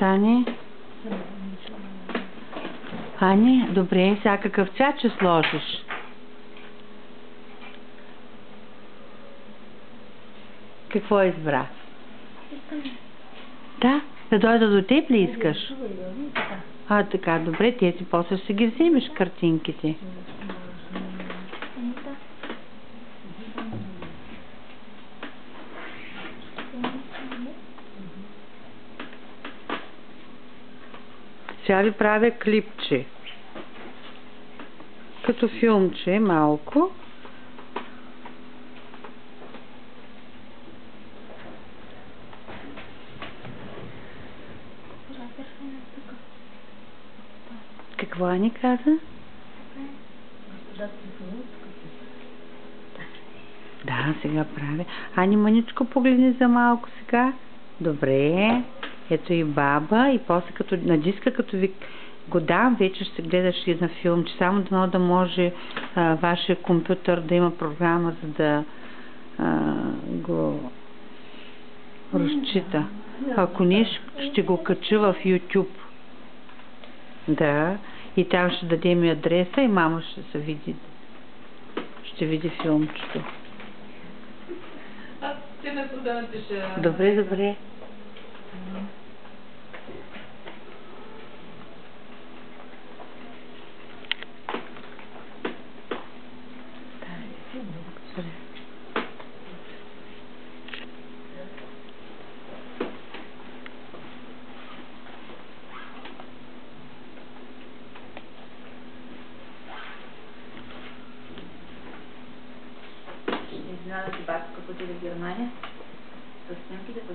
Ани? Ани, добре, сега какъв цвят ще сложиш? Какво избра? Да дойда до теб ли искаш? Така, добре, ти после ще ги вземеш картинките. Сега ви правя клипче. Като филмче, малко. Какво ни каза? Да, сега правя. Ани, мъничко погледни за малко сега. Добре. Ето и баба. И после като на диска, като ви го дам, вече ще гледаш и на филм, че само да може вашия компютър да има програма, за да го разчита. Ако не, ще го кача в YouTube. Да. И там ще дадем и адреса и мама ще се види. Ще види филмчето. Ти не подавате ще... Добре. Изненада си бабка, като отиде в Германия, с снимките по